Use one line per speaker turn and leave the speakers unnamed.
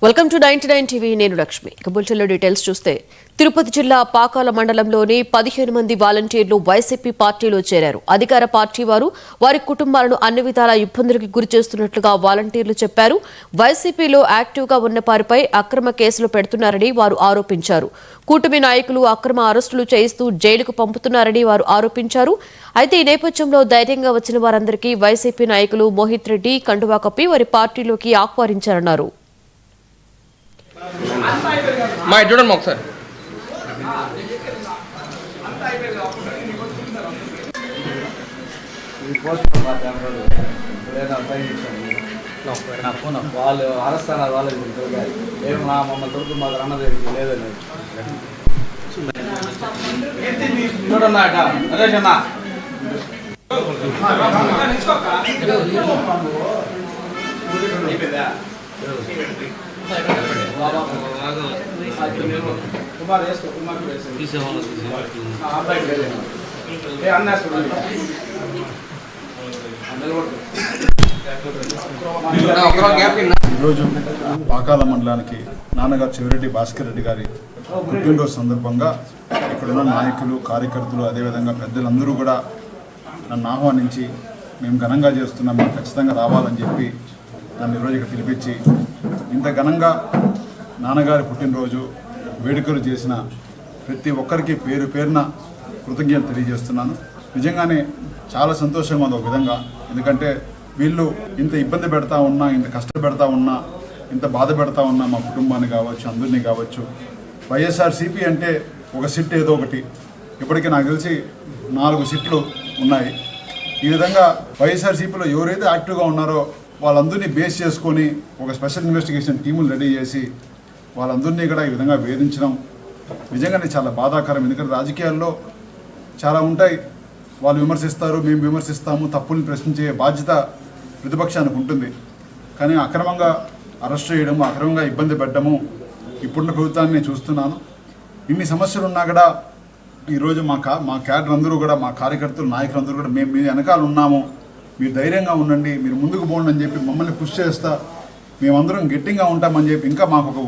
Welcome to 99 TV. నేను లక్ష్మి. బులెటిన్లో details చూస్తే తిరుపతి జిల్లా పాకాల మండలంలోని 15 మంది వాలంటీర్లు వైసీపీ పార్టీలో చేరారు. అధికార పార్టీ వారి కుటుంబాలను అన్ని విధాల ఇబ్బందులకు గురి చేస్తున్నట్లుగా వాలంటీర్లు చెప్పారు. వైసీపీలో యాక్టివ్గా ఉన్న వారిపై అక్రమ కేసులు పెడుతున్నారని వారు ఆరోపించారు. కూటమి నాయకులు అక్రమ అరెస్టులు చేయిస్తూ జైలుకు పంపుతున్నారని వారు ఆరోపించారు. అయితే ఈ నేపథ్యంలో ధైర్యంగా వచ్చిన వారందరికీ వైసీపీ నాయకులు మోహిత్ రెడ్డి కండువా కప్పి వారి పార్టీలోకి ఆహ్వానించారన్నారు.
చూడండి ఒకసారి
వాళ్ళు అరస్తారు వాళ్ళు ఏం మమ్మల్ని దొరుకుతుంది మాకు అన్నది లేదని చూడన్నా నరేష్ అన్న కుమార్ వేసుకో కుమార్
ఈరోజు పాకాల మండలానికి నాన్నగారు చెవిరెడ్డి భాస్కర్ రెడ్డి గారి పుట్టినరోజు సందర్భంగా ఇక్కడున్న నాయకులు కార్యకర్తలు అదేవిధంగా పెద్దలందరూ కూడా నన్ను ఆహ్వానించి మేము ఘనంగా చేస్తున్నాం, మేము ఖచ్చితంగా రావాలని చెప్పి నన్ను ఈరోజు ఇక్కడ పిలిపించి ఇంత ఘనంగా నాన్నగారి పుట్టినరోజు వేడుకలు చేసిన ప్రతి ఒక్కరికి పేరు పేరున కృతజ్ఞతలు తెలియజేస్తున్నాను. నిజంగానే చాలా సంతోషంగా ఉంది ఒక విధంగా. ఎందుకంటే వీళ్ళు ఇంత ఇబ్బంది పెడతా ఉన్నా, ఇంత కష్టపెడతా ఉన్నా, ఇంత బాధ పెడతా ఉన్నా మా కుటుంబాన్ని కావచ్చు, అందరినీ కావచ్చు. వైఎస్ఆర్సీపీ అంటే ఒక సిట్ ఏదో ఒకటి, ఇప్పటికీ నాకు తెలిసి 4 సిట్లు ఉన్నాయి. ఈ విధంగా వైఎస్ఆర్సీపీలో ఎవరైతే యాక్టివ్గా ఉన్నారో వాళ్ళందరినీ బేస్ చేసుకొని ఒక స్పెషల్ ఇన్వెస్టిగేషన్ టీములు రెడీ చేసి వాళ్ళందరినీ కూడా ఈ విధంగా వేధించడం నిజంగానే చాలా బాధాకరం. ఎందుకంటే రాజకీయాల్లో చాలా ఉంటాయి, వాళ్ళు విమర్శిస్తారు, మేము విమర్శిస్తాము, తప్పుల్ని ప్రశ్నించే బాధ్యత ప్రతిపక్షానికి ఉంటుంది. కానీ అక్రమంగా అరెస్ట్ చేయడము, అక్రమంగా ఇబ్బంది పెట్టడము ఇప్పుడున్న ప్రభుత్వాన్ని నేను చూస్తున్నాను. ఇన్ని సమస్యలు ఉన్నా కూడా ఈరోజు మా క్యాడర్ అందరూ కూడా, మా కార్యకర్తలు నాయకులందరూ కూడా మేము మీ వెనకాల ఉన్నాము, మీరు ధైర్యంగా ఉండండి, మీరు ముందుకు పోండి అని చెప్పి మమ్మల్ని పుష్ చేస్తా మేమందరం గట్టిగా ఉంటామని చెప్పి ఇంకా మాకు ఒక